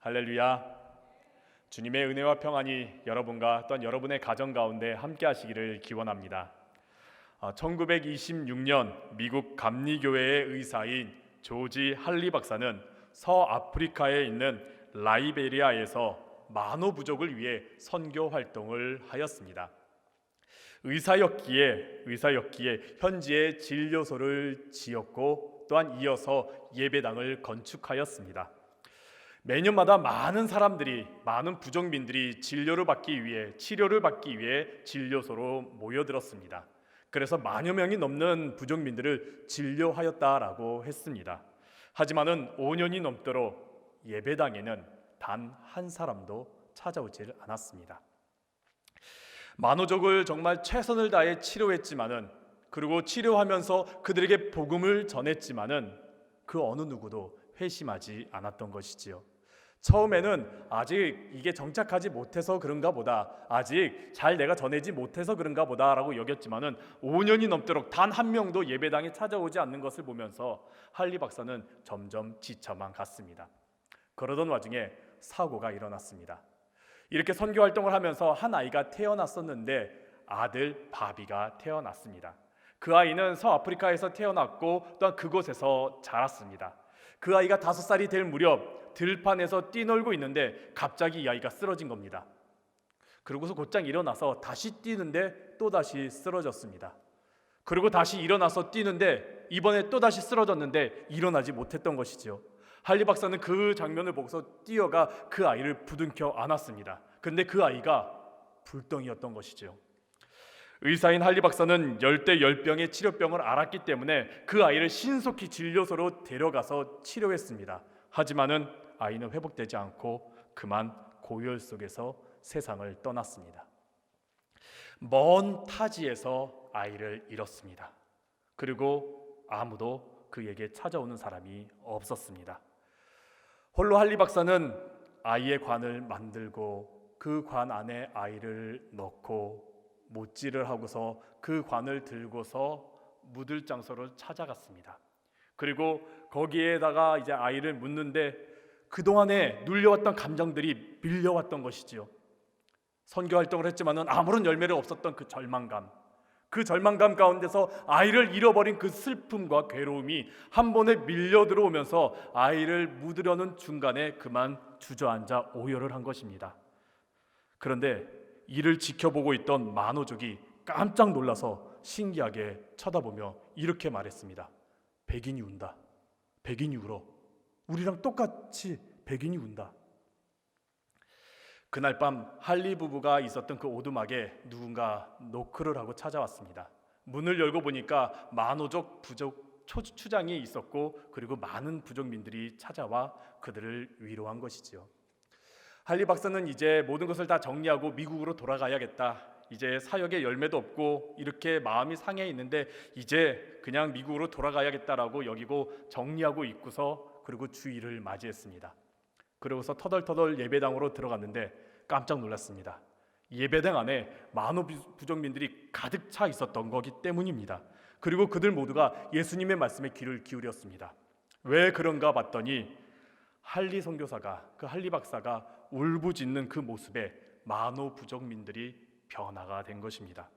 할렐루야. 주님의 은혜와 평안이 여러분과 또한 여러분의 가정 가운데 함께 하시기를 기원합니다. 1926년 미국 감리교회의 의사인 조지 할리 박사는 서아프리카에 있는 라이베리아에서 만호 부족을 위해 선교 활동을 하였습니다. 의사였기에 현지에 진료소를 지었고 또한 이어서 예배당을 건축하였습니다. 매년마다 많은 부족민들이 치료를 받기 위해 진료소로 모여들었습니다. 그래서 만여 명이 넘는 부족민들을 진료하였다라고 했습니다. 하지만은 5년이 넘도록 예배당에는 단 한 사람도 찾아오질 않았습니다. 만호족을 정말 최선을 다해 치료했지만은, 그리고 치료하면서 그들에게 복음을 전했지만은 그 어느 누구도 회심하지 않았던 것이지요. 처음에는 아직 이게 정착하지 못해서 그런가 보다, 아직 잘 내가 전하지 못해서 그런가 보다라고 여겼지만은 5년이 넘도록 단 한 명도 예배당에 찾아오지 않는 것을 보면서 할리 박사는 점점 지쳐만 갔습니다. 그러던 와중에 사고가 일어났습니다. 이렇게 선교 활동을 하면서 한 아이가 태어났었는데 아들 바비가 태어났습니다. 그 아이는 서아프리카에서 태어났고 또한 그곳에서 자랐습니다. 그 아이가 5살이 될 무렵 들판에서 뛰놀고 있는데 갑자기 이 아이가 쓰러진 겁니다. 그러고서 곧장 일어나서 다시 뛰는데 또다시 쓰러졌습니다. 그리고 다시 일어나서 뛰는데 이번에 또다시 쓰러졌는데 일어나지 못했던 것이죠. 할리 박사는 그 장면을 보고서 뛰어가 그 아이를 부둥켜 안았습니다. 근데 그 아이가 불덩이였던 것이죠. 의사인 할리 박사는 열대열병의 치료병을 알았기 때문에 그 아이를 신속히 진료소로 데려가서 치료했습니다. 하지만은 아이는 회복되지 않고 그만 고열 속에서 세상을 떠났습니다. 먼 타지에서 아이를 잃었습니다. 그리고 아무도 그에게 찾아오는 사람이 없었습니다. 홀로 할리 박사는 아이의 관을 만들고 그 관 안에 아이를 넣고 못질을 하고서 그 관을 들고서 묻을 장소를 찾아갔습니다. 그리고 거기에다가 이제 아이를 묻는데 그동안에 눌려왔던 감정들이 밀려왔던 것이지요. 선교 활동을 했지만은 아무런 열매를 없었던 그 절망감 가운데서 아이를 잃어버린 그 슬픔과 괴로움이 한 번에 밀려 들어오면서 아이를 묻으려는 중간에 그만 주저앉아 오열을 한 것입니다. 그런데 이를 지켜보고 있던 만호족이 깜짝 놀라서 신기하게 쳐다보며 이렇게 말했습니다. 백인이 운다. 백인이 울어. 우리랑 똑같이 백인이 운다. 그날 밤 할리 부부가 있었던 그 오두막에 누군가 노크를 하고 찾아왔습니다. 문을 열고 보니까 만호족 부족 추장이 있었고 그리고 많은 부족민들이 찾아와 그들을 위로한 것이지요. 할리 박사는 이제 모든 것을 다 정리하고 미국으로 돌아가야겠다. 이제 사역의 열매도 없고 이렇게 마음이 상해 있는데 이제 그냥 미국으로 돌아가야겠다라고 여기고 정리하고 있고서 그리고 주일을 맞이했습니다. 그러고서 터덜터덜 예배당으로 들어갔는데 깜짝 놀랐습니다. 예배당 안에 만호 부족민들이 가득 차 있었던 거기 때문입니다. 그리고 그들 모두가 예수님의 말씀에 귀를 기울였습니다. 왜 그런가 봤더니 할리 선교사가, 그 할리 박사가 울부짖는 그 모습에 만호 부족민들이 변화가 된 것입니다.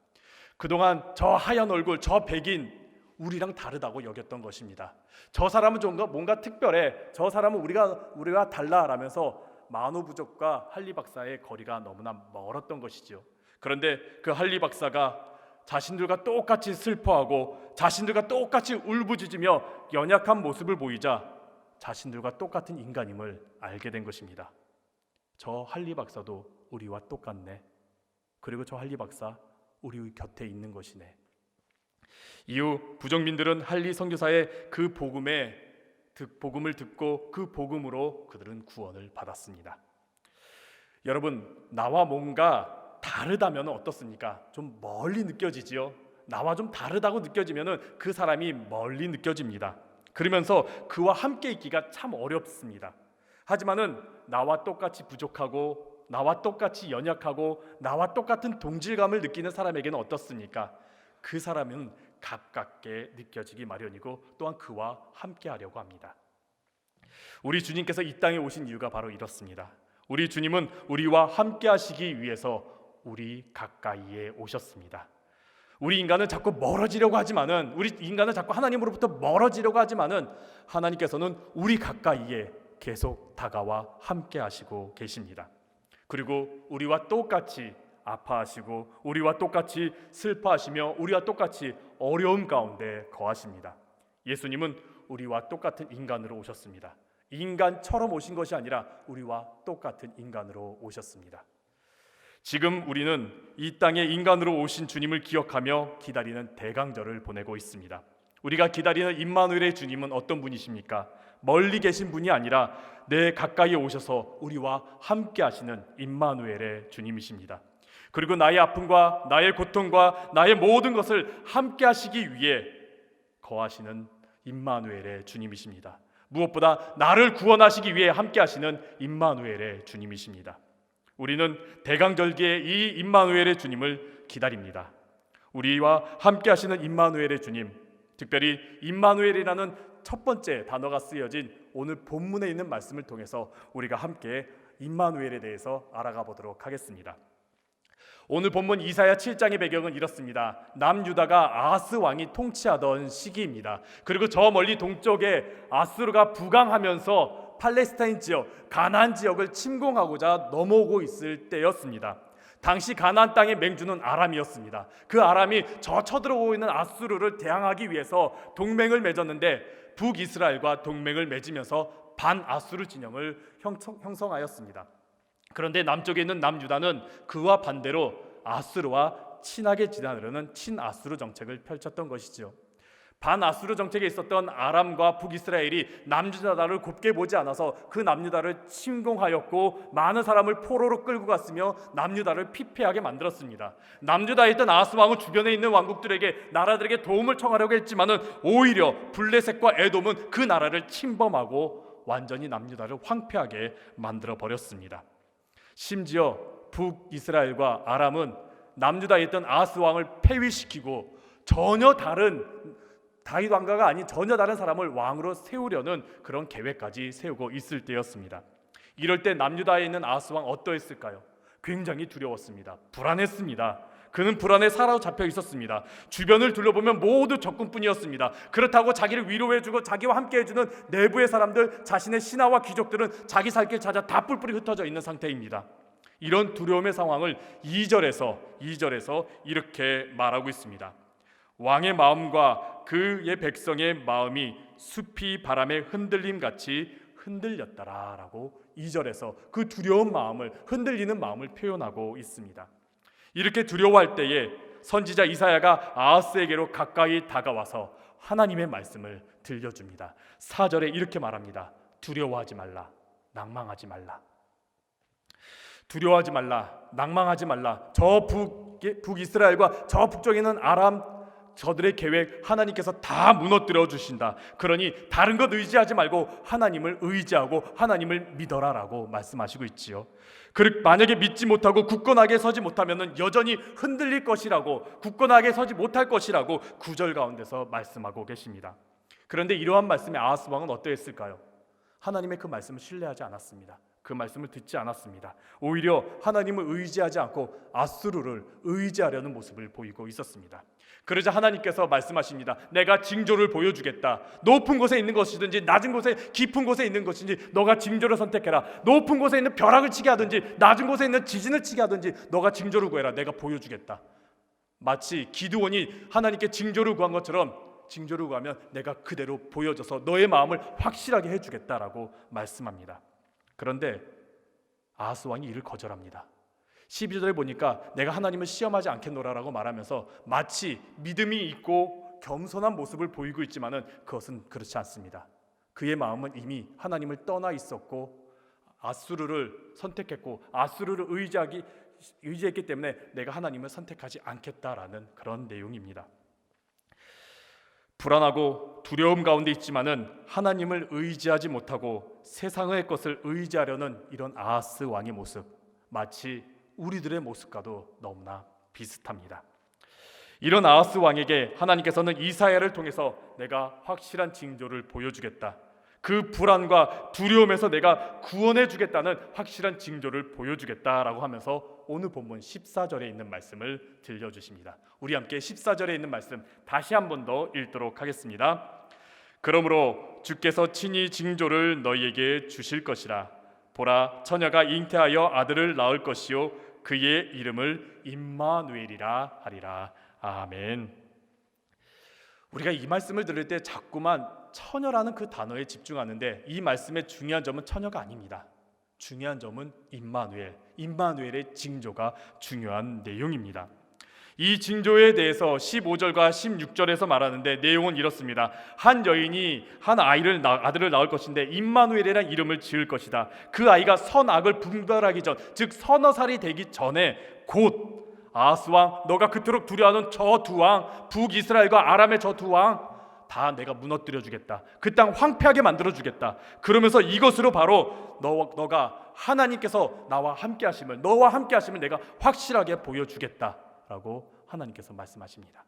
그동안 저 하얀 얼굴, 저 백인, 우리랑 다르다고 여겼던 것입니다. 저 사람은 뭔가 특별해. 저 사람은 우리가 달라라면서 만호 부족과 할리 박사의 거리가 너무나 멀었던 것이죠. 그런데 그 할리 박사가 자신들과 똑같이 슬퍼하고 자신들과 똑같이 울부짖으며 연약한 모습을 보이자 자신들과 똑같은 인간임을 알게 된 것입니다. 저 할리 박사도 우리와 똑같네. 그리고 저 할리 박사 우리 곁에 있는 것이네. 이후 부족민들은 할리 선교사의 그 복음을 듣고 그 복음으로 그들은 구원을 받았습니다. 여러분, 나와 뭔가 다르다면 어떻습니까? 좀 멀리 느껴지지요. 나와 좀 다르다고 느껴지면 그 사람이 멀리 느껴집니다. 그러면서 그와 함께 있기가 참 어렵습니다. 하지만은 나와 똑같이 부족하고 나와 똑같이 연약하고 나와 똑같은 동질감을 느끼는 사람에게는 어떻습니까? 그 사람은 가깝게 느껴지기 마련이고 또한 그와 함께 하려고 합니다. 우리 주님께서 이 땅에 오신 이유가 바로 이렇습니다. 우리 주님은 우리와 함께 하시기 위해서 우리 가까이에 오셨습니다. 우리 인간은 자꾸 멀어지려고 하지만은, 우리 인간은 자꾸 하나님으로부터 멀어지려고 하지만은 하나님께서는 우리 가까이에 계속 다가와 함께 하시고 계십니다. 그리고 우리와 똑같이 아파하시고 우리와 똑같이 슬퍼하시며 우리와 똑같이 어려움 가운데 거하십니다. 예수님은 우리와 똑같은 인간으로 오셨습니다. 인간처럼 오신 것이 아니라 우리와 똑같은 인간으로 오셨습니다. 지금 우리는 이 땅에 인간으로 오신 주님을 기억하며 기다리는 대강절을 보내고 있습니다. 우리가 기다리는 임마누엘의 주님은 어떤 분이십니까? 멀리 계신 분이 아니라 내 가까이에 오셔서 우리와 함께 하시는 임마누엘의 주님이십니다. 그리고 나의 아픔과 나의 고통과 나의 모든 것을 함께 하시기 위해 거하시는 임마누엘의 주님이십니다. 무엇보다 나를 구원하시기 위해 함께 하시는 임마누엘의 주님이십니다. 우리는 대강절기에 이 임마누엘의 주님을 기다립니다. 우리와 함께 하시는 임마누엘의 주님, 특별히 임마누엘이라는 첫 번째 단어가 쓰여진 오늘 본문에 있는 말씀을 통해서 우리가 함께 임마누엘에 대해서 알아가 보도록 하겠습니다. 오늘 본문 이사야 7장의 배경은 이렇습니다. 남유다가 아하스 왕이 통치하던 시기입니다. 그리고 저 멀리 동쪽에 아수르가 부강하면서 팔레스타인 지역, 가나안 지역을 침공하고자 넘어오고 있을 때였습니다. 당시 가나안 땅의 맹주는 아람이었습니다. 그 아람이 저 쳐들어오고 있는 아수르를 대항하기 위해서 동맹을 맺었는데 북이스라엘과 동맹을 맺으면서 반아수르 진영을 형성하였습니다. 그런데 남쪽에 있는 남유다는 그와 반대로 아수르와 친하게 지내려는 친아수르 정책을 펼쳤던 것이죠. 반아수르 정책에 있었던 아람과 북이스라엘이 남유다를 곱게 보지 않아서 그 남유다를 침공하였고 많은 사람을 포로로 끌고 갔으며 남유다를 피폐하게 만들었습니다. 남유다에 있던 아하스 왕은 주변에 있는 왕국들에게, 나라들에게 도움을 청하려고 했지만은 오히려 블레셋과 에돔은 그 나라를 침범하고 완전히 남유다를 황폐하게 만들어 버렸습니다. 심지어 북이스라엘과 아람은 남유다에 있던 아하스 왕을 폐위시키고 전혀 다른 다윗 왕가가 아닌 전혀 다른 사람을 왕으로 세우려는 그런 계획까지 세우고 있을 때였습니다. 이럴 때 남유다에 있는 아하스 왕 어떠했을까요? 굉장히 두려웠습니다. 불안했습니다. 그는 불안에 사로잡혀 있었습니다. 주변을 둘러보면 모두 적군뿐이었습니다. 그렇다고 자기를 위로해주고 자기와 함께해주는 내부의 사람들, 자신의 신하와 귀족들은 자기 살 길 찾아 다 뿔뿔이 흩어져 있는 상태입니다. 이런 두려움의 상황을 2절에서 이렇게 말하고 있습니다. 왕의 마음과 그의 백성의 마음이 숲이 바람에 흔들림같이 흔들렸더라 라고 2절에서 그 두려운 마음을, 흔들리는 마음을 표현하고 있습니다. 이렇게 두려워할 때에 선지자 이사야가 아하스에게로 가까이 다가와서 하나님의 말씀을 들려줍니다. 4절에 이렇게 말합니다. 두려워하지 말라, 낭망하지 말라. 두려워하지 말라, 낭망하지 말라. 저 북이스라엘과 저 북쪽에 있는 아람, 저들의 계획 하나님께서 다 무너뜨려 주신다. 그러니 다른 것 의지하지 말고 하나님을 의지하고 하나님을 믿어라라고 말씀하시고 있지요. 만약에 믿지 못하고 굳건하게 서지 못하면 여전히 흔들릴 것이라고, 굳건하게 서지 못할 것이라고 9절 가운데서 말씀하고 계십니다. 그런데 이러한 말씀에 아하스 왕은 어떠했을까요? 하나님의 그 말씀을 신뢰하지 않았습니다. 그 말씀을 듣지 않았습니다. 오히려 하나님을 의지하지 않고 아수르를 의지하려는 모습을 보이고 있었습니다. 그러자 하나님께서 말씀하십니다. 내가 징조를 보여주겠다. 높은 곳에 있는 것이든지 낮은 곳에, 깊은 곳에 있는 것인지 너가 징조를 선택해라. 높은 곳에 있는 벼락을 치게 하든지 낮은 곳에 있는 지진을 치게 하든지 너가 징조를 구해라. 내가 보여주겠다. 마치 기드온이 하나님께 징조를 구한 것처럼 징조를 구하면 내가 그대로 보여줘서 너의 마음을 확실하게 해주겠다라고 말씀합니다. 그런데 아하스 왕이 이를 거절합니다. 12절에 보니까 내가 하나님을 시험하지 않겠노라라고 말하면서 마치 믿음이 있고 겸손한 모습을 보이고 있지만은 그것은 그렇지 않습니다. 그의 마음은 이미 하나님을 떠나 있었고 아수르를 선택했고 아수르를 의지했기 때문에 내가 하나님을 선택하지 않겠다라는 그런 내용입니다. 불안하고 두려움 가운데 있지만은 하나님을 의지하지 못하고 세상의 것을 의지하려는 이런 아하스 왕의 모습, 마치 우리들의 모습과도 너무나 비슷합니다. 이런 아하스 왕에게 하나님께서는 이사야를 통해서 내가 확실한 징조를 보여주겠다. 그 불안과 두려움에서 내가 구원해 주겠다는 확실한 징조를 보여주겠다라고 하면서 오늘 본문 14절에 있는 말씀을 들려주십니다. 우리 함께 14절에 있는 말씀 다시 한 번 더 읽도록 하겠습니다. 그러므로 주께서 친히 징조를 너희에게 주실 것이라. 보라, 처녀가 잉태하여 아들을 낳을 것이요 그의 이름을 임마누엘이라 하리라. 아멘. 우리가 이 말씀을 들을 때 자꾸만 처녀라는 그 단어에 집중하는데 이 말씀의 중요한 점은 처녀가 아닙니다. 중요한 점은 임마누엘, 임마누엘의 징조가 중요한 내용입니다. 이 징조에 대해서 15절과 16절에서 말하는데 내용은 이렇습니다. 한 여인이 한 아들을 낳을 것인데 임마누엘이라는 이름을 지을 것이다. 그 아이가 선악을 분별하기 전, 즉 서너 살이 되기 전에 곧 아하스왕, 너가 그토록 두려워하는 저 두 왕, 북이스라엘과 아람의 저 두 왕 다 내가 무너뜨려 주겠다. 그 땅 황폐하게 만들어 주겠다. 그러면서 이것으로 바로 너가 하나님께서 나와 함께 하심을, 너와 함께 하심을 내가 확실하게 보여주겠다라고 하나님께서 말씀하십니다.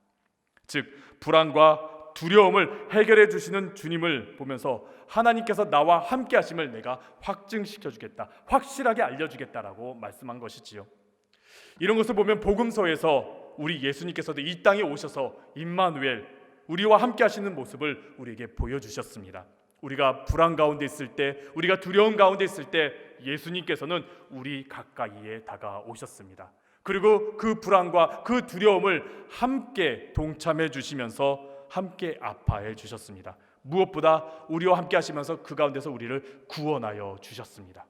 즉 불안과 두려움을 해결해 주시는 주님을 보면서 하나님께서 나와 함께 하심을 내가 확증시켜 주겠다, 확실하게 알려주겠다라고 말씀한 것이지요. 이런 것을 보면 복음서에서 우리 예수님께서도 이 땅에 오셔서 임마누엘, 우리와 함께 하시는 모습을 우리에게 보여주셨습니다. 우리가 불안 가운데 있을 때, 우리가 두려움 가운데 있을 때 예수님께서는 우리 가까이에 다가오셨습니다. 그리고 그 불안과 그 두려움을 함께 동참해 주시면서 함께 아파해 주셨습니다. 무엇보다 우리와 함께 하시면서 그 가운데서 우리를 구원하여 주셨습니다.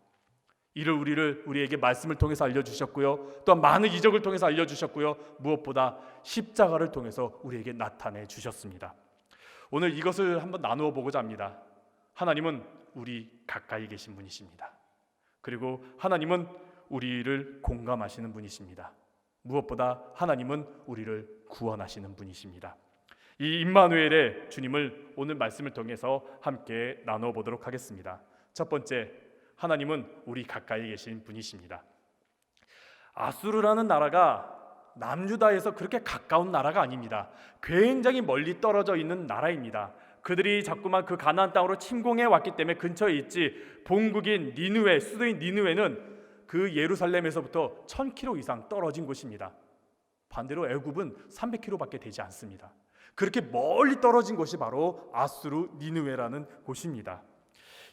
이를 우리에게 말씀을 통해서 알려주셨고요, 또한 많은 이적을 통해서 알려주셨고요, 무엇보다 십자가를 통해서 우리에게 나타내 주셨습니다. 오늘 이것을 한번 나누어 보고자 합니다. 하나님은 우리 가까이 계신 분이십니다. 그리고 하나님은 우리를 공감하시는 분이십니다. 무엇보다 하나님은 우리를 구원하시는 분이십니다. 이 임마누엘의 주님을 오늘 말씀을 통해서 함께 나누어 보도록 하겠습니다. 첫 번째, 하나님은 우리 가까이 계신 분이십니다. 아수르라는 나라가 남유다에서 그렇게 가까운 나라가 아닙니다. 굉장히 멀리 떨어져 있는 나라입니다. 그들이 자꾸만 그 가나안 땅으로 침공해 왔기 때문에 근처에 있지, 본국인 니느웨, 수도인 니느웨는 그 예루살렘에서부터 1000km 이상 떨어진 곳입니다. 반대로 애굽은 300km밖에 되지 않습니다. 그렇게 멀리 떨어진 곳이 바로 아수르 니느웨라는 곳입니다.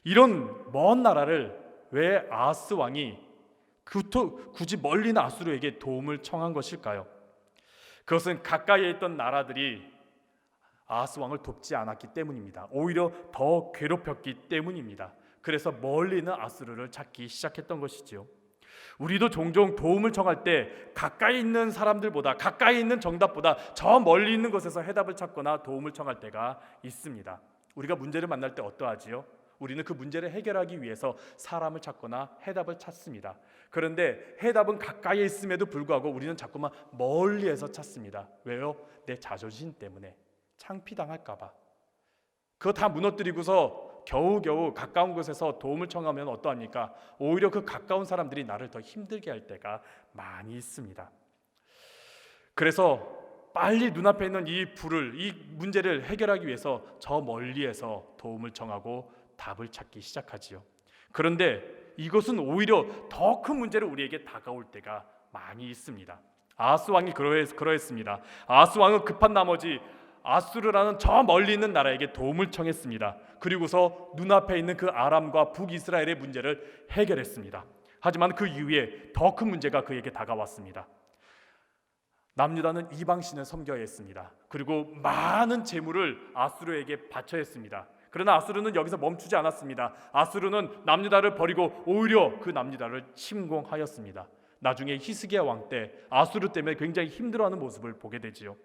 이런 먼 나라를 왜 아하스 왕이 굳이 멀리 있는 아수르에게 도움을 청한 것일까요? 그것은 가까이에 있던 나라들이 아하스 왕을 돕지 않았기 때문입니다. 오히려 더 괴롭혔기 때문입니다. 그래서 멀리 있는 아수르를 찾기 시작했던 것이지요. 우리도 종종 도움을 청할 때 가까이 있는 사람들보다, 가까이 있는 정답보다 저 멀리 있는 곳에서 해답을 찾거나 도움을 청할 때가 있습니다. 우리가 문제를 만날 때 어떠하지요? 우리는 그 문제를 해결하기 위해서 사람을 찾거나 해답을 찾습니다. 그런데 해답은 가까이 있음에도 불구하고 우리는 자꾸만 멀리에서 찾습니다. 왜요? 내 자존심 때문에, 창피당할까 봐. 그거 다 무너뜨리고서 겨우겨우 가까운 곳에서 도움을 청하면 어떠합니까? 오히려 그 가까운 사람들이 나를 더 힘들게 할 때가 많이 있습니다. 그래서 빨리 눈앞에 있는 이 문제를 해결하기 위해서 저 멀리에서 도움을 청하고 답을 찾기 시작하지요. 그런데 이것은 오히려 더 큰 문제를 우리에게 다가올 때가 많이 있습니다. 아하스 왕이 그러했습니다. 아하스 왕은 급한 나머지 아수르라는 저 멀리 있는 나라에게 도움을 청했습니다. 그리고서 눈앞에 있는 그 아람과 북이스라엘의 문제를 해결했습니다. 하지만 그 이후에 더 큰 문제가 그에게 다가왔습니다. 남유다는 이방신을 섬겨야 했습니다. 그리고 많은 재물을 아수르에게 바쳐야 했습니다. 그러나 아수르는 여기서 멈추지 않았습니다. 아수르는 남유다를 버리고 오히려 그 남유다를 침공하였습니다. 나중에 히스기야 왕 때 아수르 때문에 굉장히 힘들어하는 모습을 보게 되지요.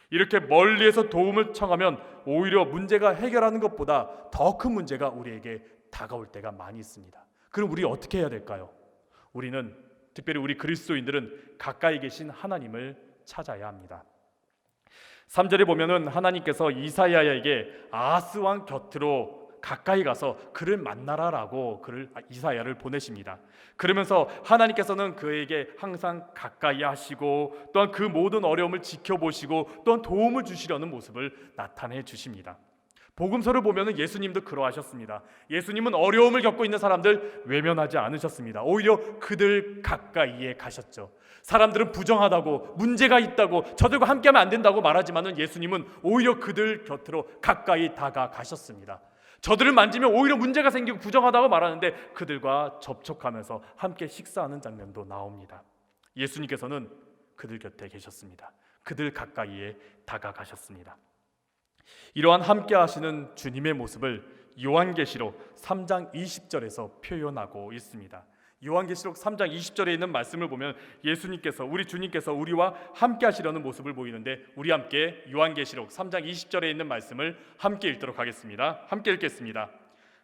이렇게 멀리에서 도움을 청하면 오히려 문제가 해결하는 것보다 더 큰 문제가 우리에게 다가올 때가 많이 있습니다. 그럼 우리 어떻게 해야 될까요? 우리는, 특별히 우리 그리스도인들은 가까이 계신 하나님을 찾아야 합니다. 3절에 보면은 하나님께서 이사야에게 아하스 왕 곁으로 가까이 가서 그를 만나라라고 이사야를 보내십니다. 그러면서 하나님께서는 그에게 항상 가까이 하시고 또한 그 모든 어려움을 지켜보시고 또한 도움을 주시려는 모습을 나타내 주십니다. 복음서를 보면 예수님도 그러하셨습니다. 예수님은 어려움을 겪고 있는 사람들 외면하지 않으셨습니다. 오히려 그들 가까이에 가셨죠. 사람들은 부정하다고, 문제가 있다고, 저들과 함께하면 안 된다고 말하지만 예수님은 오히려 그들 곁으로 가까이 다가가셨습니다. 저들을 만지면 오히려 문제가 생기고 부정하다고 말하는데 그들과 접촉하면서 함께 식사하는 장면도 나옵니다. 예수님께서는 그들 곁에 계셨습니다. 그들 가까이에 다가가셨습니다. 이러한 함께 하시는 주님의 모습을 요한계시록 3장 20절에서 표현하고 있습니다. 요한계시록 3장 20절에 있는 말씀을 보면 예수님께서, 우리 주님께서 우리와 함께 하시려는 모습을 보이는데, 우리 함께 요한계시록 3장 20절에 있는 말씀을 함께 읽도록 하겠습니다. 함께 읽겠습니다.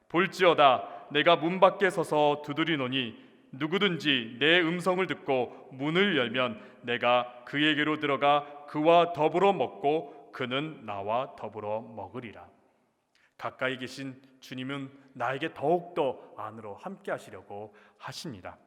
볼지어다 내가 문 밖에 서서 두드리노니 누구든지 내 음성을 듣고 문을 열면 내가 그에게로 들어가 그와 더불어 먹고 그는 나와 더불어 먹으리라. 가까이 계신 주님은 나에게 더욱더 안으로 함께 하시려고 하십니다.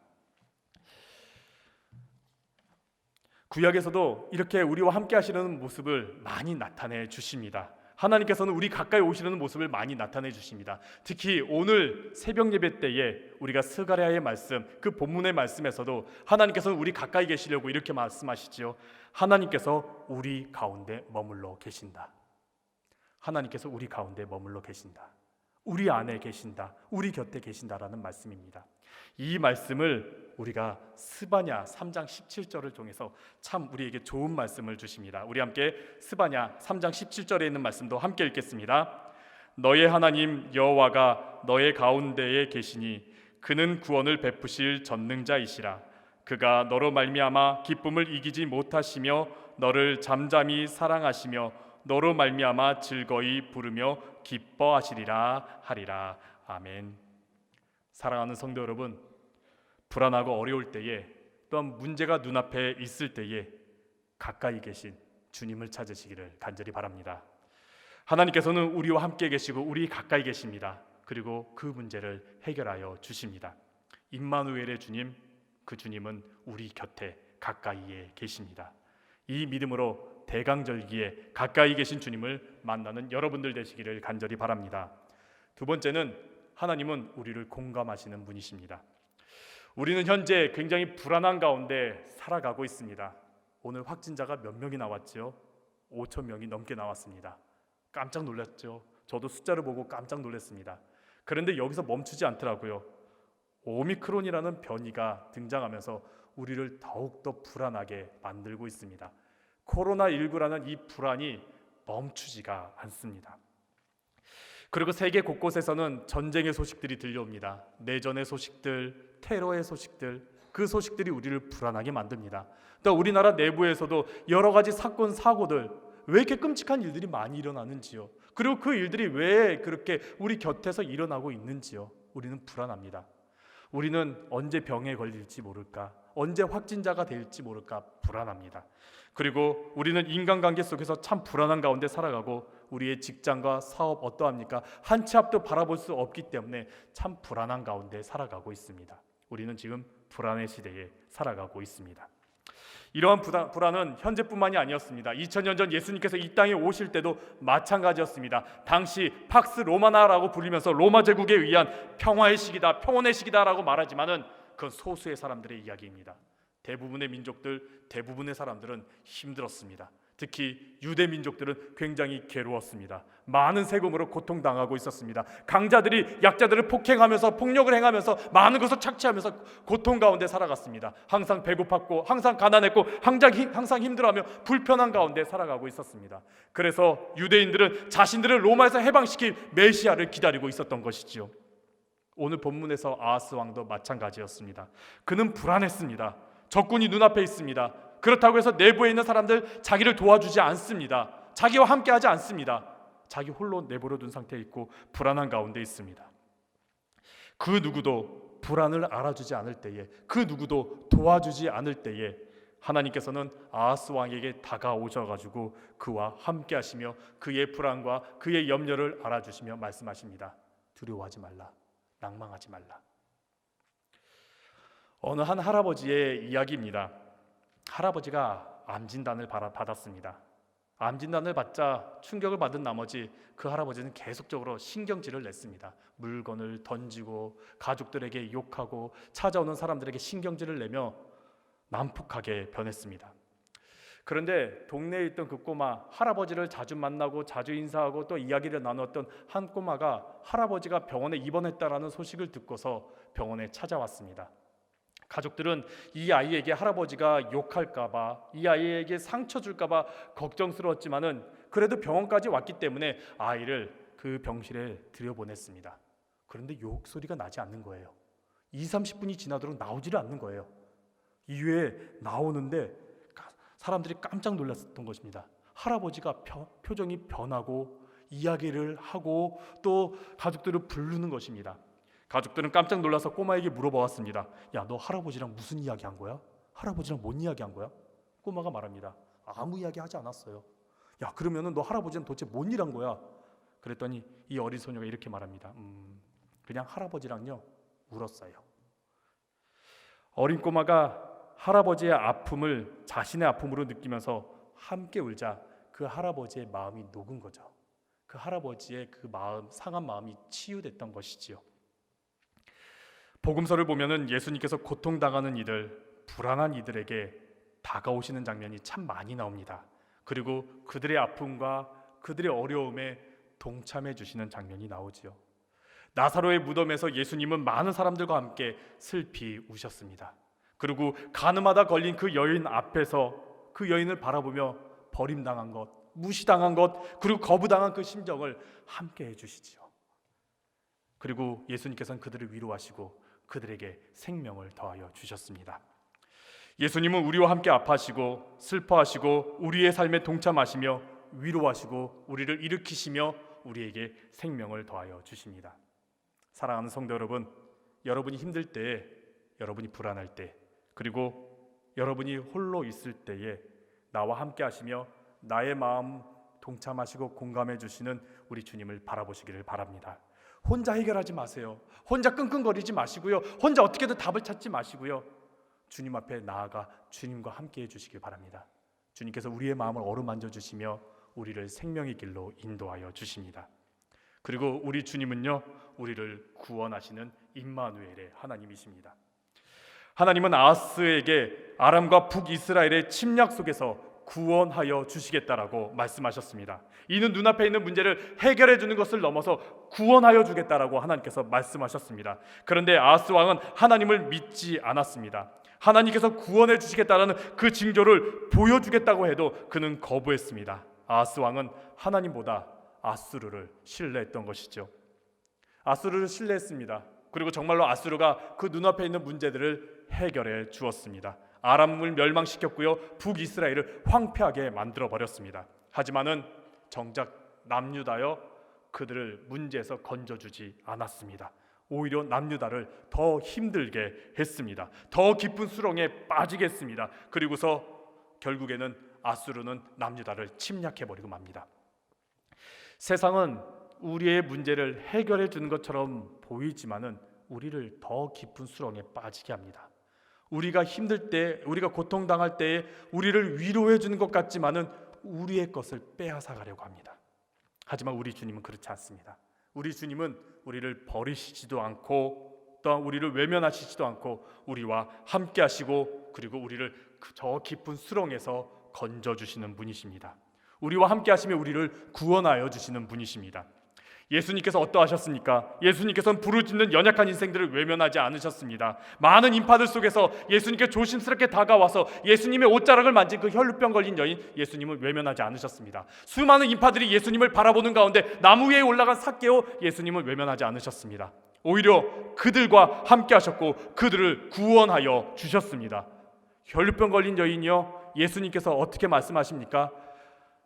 구약에서도 이렇게 우리와 함께 하시는 모습을 많이 나타내 주십니다. 하나님께서는 우리 가까이 오시려는 모습을 많이 나타내 주십니다. 특히 오늘 새벽 예배 때에 우리가 스가랴의 말씀, 그 본문의 말씀에서도 하나님께서는 우리 가까이 계시려고 이렇게 말씀하시지요. 하나님께서 우리 가운데 머물러 계신다. 하나님께서 우리 가운데 머물러 계신다. 우리 안에 계신다. 우리 곁에 계신다라는 말씀입니다. 이 말씀을 우리가 스바냐 3장 17절을 통해서 참 우리에게 좋은 말씀을 주십니다. 우리 함께 스바냐 3장 17절에 있는 말씀도 함께 읽겠습니다. 너의 하나님 여호와가 너의 가운데에 계시니 그는 구원을 베푸실 전능자이시라. 그가 너로 말미암아 기쁨을 이기지 못하시며 너를 잠잠히 사랑하시며 너로 말미암아 즐거이 부르며 기뻐하시리라 하리라. 아멘. 사랑하는 성도 여러분, 불안하고 어려울 때에, 또한 문제가 눈앞에 있을 때에 가까이 계신 주님을 찾으시기를 간절히 바랍니다. 하나님께서는 우리와 함께 계시고 우리 가까이 계십니다. 그리고 그 문제를 해결하여 주십니다. 임마누엘의 주님, 그 주님은 우리 곁에 가까이에 계십니다. 이 믿음으로 대강절기에 가까이 계신 주님을 만나는 여러분들 되시기를 간절히 바랍니다. 두 번째는 하나님은 우리를 공감하시는 분이십니다. 우리는 현재 굉장히 불안한 가운데 살아가고 있습니다. 오늘 확진자가 몇 명이 나왔죠? 5천 명이 넘게 나왔습니다. 깜짝 놀랐죠? 저도 숫자를 보고 깜짝 놀랐습니다. 그런데 여기서 멈추지 않더라고요. 오미크론이라는 변이가 등장하면서 우리를 더욱더 불안하게 만들고 있습니다. 코로나19라는 이 불안이 멈추지가 않습니다. 그리고 세계 곳곳에서는 전쟁의 소식들이 들려옵니다. 내전의 소식들, 테러의 소식들, 그 소식들이 우리를 불안하게 만듭니다. 또 우리나라 내부에서도 여러 가지 사건, 사고들, 왜 이렇게 끔찍한 일들이 많이 일어나는지요. 그리고 그 일들이 왜 그렇게 우리 곁에서 일어나고 있는지요. 우리는 불안합니다. 우리는 언제 병에 걸릴지 모를까, 언제 확진자가 될지 모를까 불안합니다. 그리고 우리는 인간관계 속에서 참 불안한 가운데 살아가고, 우리의 직장과 사업 어떠합니까? 한 치 앞도 바라볼 수 없기 때문에 참 불안한 가운데 살아가고 있습니다. 우리는 지금 불안의 시대에 살아가고 있습니다. 이러한 불안은 현재뿐만이 아니었습니다. 2000년 전 예수님께서 이 땅에 오실 때도 마찬가지였습니다. 당시 팍스 로마나라고 불리면서 로마 제국에 의한 평화의 시기다, 평온의 시기다라고 말하지만은 그건 소수의 사람들의 이야기입니다. 대부분의 민족들, 대부분의 사람들은 힘들었습니다. 특히 유대 민족들은 굉장히 괴로웠습니다. 많은 세금으로 고통당하고 있었습니다. 강자들이 약자들을 폭행하면서 폭력을 행하면서 많은 것을 착취하면서 고통 가운데 살아갔습니다. 항상 배고팠고 항상 가난했고 항상 힘들어하며 불편한 가운데 살아가고 있었습니다. 그래서 유대인들은 자신들을 로마에서 해방시킬 메시아를 기다리고 있었던 것이지요. 오늘 본문에서 아하스 왕도 마찬가지였습니다. 그는 불안했습니다. 적군이 눈앞에 있습니다. 그렇다고 해서 내부에 있는 사람들 자기를 도와주지 않습니다. 자기와 함께하지 않습니다. 자기 홀로 내버려둔 상태에 있고 불안한 가운데 있습니다. 그 누구도 불안을 알아주지 않을 때에, 그 누구도 도와주지 않을 때에 하나님께서는 아하스 왕에게 다가오셔가지고 그와 함께하시며 그의 불안과 그의 염려를 알아주시며 말씀하십니다. 두려워하지 말라, 낭망하지 말라. 어느 한 할아버지의 이야기입니다. 할아버지가 암 진단을 받았습니다. 암 진단을 받자 충격을 받은 나머지 그 할아버지는 계속적으로 신경질을 냈습니다. 물건을 던지고 가족들에게 욕하고 찾아오는 사람들에게 신경질을 내며 난폭하게 변했습니다. 그런데 동네에 있던 그 꼬마, 할아버지를 자주 만나고 자주 인사하고 또 이야기를 나누었던 한 꼬마가 할아버지가 병원에 입원했다라는 소식을 듣고서 병원에 찾아왔습니다. 가족들은 이 아이에게 할아버지가 욕할까봐, 이 아이에게 상처 줄까봐 걱정스러웠지만은 그래도 병원까지 왔기 때문에 아이를 그 병실에 들여보냈습니다. 그런데 욕 소리가 나지 않는 거예요. 20-30분이 지나도록 나오지를 않는 거예요. 이후에 나오는데 사람들이 깜짝 놀랐던 것입니다. 할아버지가 표정이 변하고 이야기를 하고 또 가족들을 부르는 것입니다. 가족들은 깜짝 놀라서 꼬마에게 물어보았습니다. 야, 너 할아버지랑 무슨 이야기 한 거야? 할아버지랑 뭔 이야기 한 거야? 꼬마가 말합니다. 아무 이야기 하지 않았어요. 야, 그러면은 너 할아버지는 도대체 뭔 일 한 거야? 그랬더니 이 어린 소녀가 이렇게 말합니다. 그냥 할아버지랑요 울었어요. 어린 꼬마가 할아버지의 아픔을 자신의 아픔으로 느끼면서 함께 울자 그 할아버지의 마음이 녹은 거죠. 그 할아버지의 그 마음, 상한 마음이 치유됐던 것이지요. 복음서를 보면은 예수님께서 고통당하는 이들, 불안한 이들에게 다가오시는 장면이 참 많이 나옵니다. 그리고 그들의 아픔과 그들의 어려움에 동참해 주시는 장면이 나오지요. 나사로의 무덤에서 예수님은 많은 사람들과 함께 슬피 우셨습니다. 그리고 가늠하다 걸린 그 여인 앞에서 그 여인을 바라보며 버림당한 것, 무시당한 것, 그리고 거부당한 그 심정을 함께 해주시지요. 그리고 예수님께서는 그들을 위로하시고 그들에게 생명을 더하여 주셨습니다. 예수님은 우리와 함께 아파하시고 슬퍼하시고 우리의 삶에 동참하시며 위로하시고 우리를 일으키시며 우리에게 생명을 더하여 주십니다. 사랑하는 성도 여러분, 여러분이 힘들 때에, 여러분이 불안할 때, 그리고 여러분이 홀로 있을 때에 나와 함께 하시며 나의 마음 동참하시고 공감해 주시는 우리 주님을 바라보시기를 바랍니다. 혼자 해결하지 마세요. 혼자 끙끙거리지 마시고요. 혼자 어떻게든 답을 찾지 마시고요. 주님 앞에 나아가 주님과 함께 해주시길 바랍니다. 주님께서 우리의 마음을 어루만져 주시며 우리를 생명의 길로 인도하여 주십니다. 그리고 우리 주님은요, 우리를 구원하시는 임마누엘의 하나님이십니다. 하나님은 아하스에게 아람과 북이스라엘의 침략 속에서 구원하여 주시겠다라고 말씀하셨습니다. 이는 눈앞에 있는 문제를 해결해 주는 것을 넘어서 구원하여 주겠다라고 하나님께서 말씀하셨습니다. 그런데 아하스 왕은 하나님을 믿지 않았습니다. 하나님께서 구원해 주시겠다라는 그 징조를 보여주겠다고 해도 그는 거부했습니다. 아하스 왕은 하나님보다 아수르를 신뢰했던 것이죠. 아수르를 신뢰했습니다. 그리고 정말로 아수르가 그 눈앞에 있는 문제들을 해결해 주었습니다. 아람을 멸망시켰고요, 북이스라엘을 황폐하게 만들어 버렸습니다. 하지만은 정작 남유다여 그들을 문제에서 건져주지 않았습니다. 오히려 남유다를 더 힘들게 했습니다. 더 깊은 수렁에 빠지게 했습니다. 그리고서 결국에는 아수르는 남유다를 침략해버리고 맙니다. 세상은 우리의 문제를 해결해 주는 것처럼 보이지만은 우리를 더 깊은 수렁에 빠지게 합니다. 우리가 힘들 때, 우리가 고통당할 때에 우리를 위로해 주는 것 같지만은 우리의 것을 빼앗아 가려고 합니다. 하지만 우리 주님은 그렇지 않습니다. 우리 주님은 우리를 버리시지도 않고 또한 우리를 외면하시지도 않고 우리와 함께 하시고 그리고 우리를 저 깊은 수렁에서 건져주시는 분이십니다. 우리와 함께 하시며 우리를 구원하여 주시는 분이십니다. 예수님께서 어떠하셨습니까? 예수님께서는 부르짖는 연약한 인생들을 외면하지 않으셨습니다. 많은 인파들 속에서 예수님께 조심스럽게 다가와서 예수님의 옷자락을 만진 그 혈루병 걸린 여인, 예수님을 외면하지 않으셨습니다. 수많은 인파들이 예수님을 바라보는 가운데 나무 위에 올라간 삭개오, 예수님을 외면하지 않으셨습니다. 오히려 그들과 함께 하셨고 그들을 구원하여 주셨습니다. 혈루병 걸린 여인이요, 예수님께서 어떻게 말씀하십니까?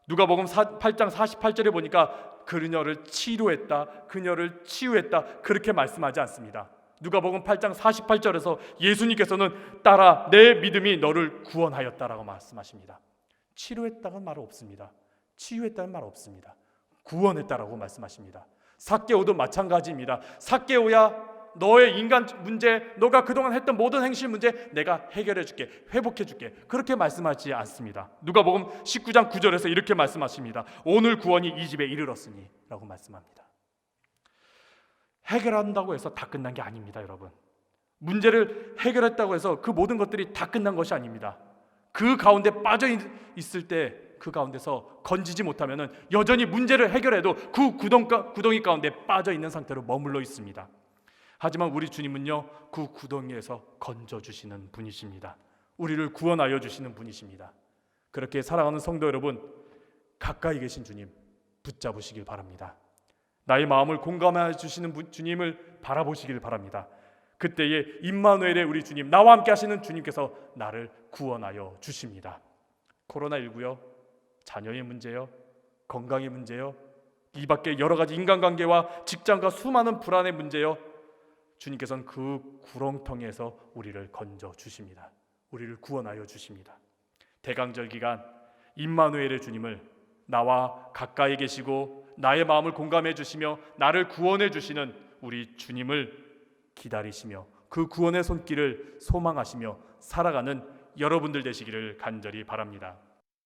누가복음 8장 48절에 보니까 그녀를 치료했다, 그녀를 치유했다 그렇게 말씀하지 않습니다. 누가복음 8장 48절에서 예수님께서는 딸아 내 믿음이 너를 구원하였다라고 말씀하십니다. 치료했다는 말 없습니다. 치유했다는 말 없습니다. 구원했다라고 말씀하십니다. 삭개오도 마찬가지입니다. 삭개오야 너의 인간 문제, 너가 그동안 했던 모든 행실 문제 내가 해결해 줄게, 회복해 줄게. 그렇게 말씀하지 않습니다. 누가복음 19장 9절에서 이렇게 말씀하십니다. 오늘 구원이 이 집에 이르렀으니 라고 말씀합니다. 해결한다고 해서 다 끝난 게 아닙니다, 여러분. 문제를 해결했다고 해서 그 모든 것들이 다 끝난 것이 아닙니다. 그 가운데 빠져 있을 때 그 가운데서 건지지 못하면 여전히 문제를 해결해도 그 구덩이 가운데 빠져 있는 상태로 머물러 있습니다. 하지만 우리 주님은요, 그 구덩이에서 건져주시는 분이십니다. 우리를 구원하여 주시는 분이십니다. 그렇게 사랑하는 성도 여러분, 가까이 계신 주님 붙잡으시길 바랍니다. 나의 마음을 공감해 주시는 주님을 바라보시길 바랍니다. 그때에 임마누엘의 우리 주님, 나와 함께 하시는 주님께서 나를 구원하여 주십니다. 코로나19요, 자녀의 문제요, 건강의 문제요, 이 밖에 여러 가지 인간관계와 직장과 수많은 불안의 문제요, 주님께서는 그 구렁텅이에서 우리를 건져 주십니다. 우리를 구원하여 주십니다. 대강절 기간 임마누엘의 주님을 나와 가까이 계시고 나의 마음을 공감해 주시며 나를 구원해 주시는 우리 주님을 기다리시며 그 구원의 손길을 소망하시며 살아가는 여러분들 되시기를 간절히 바랍니다.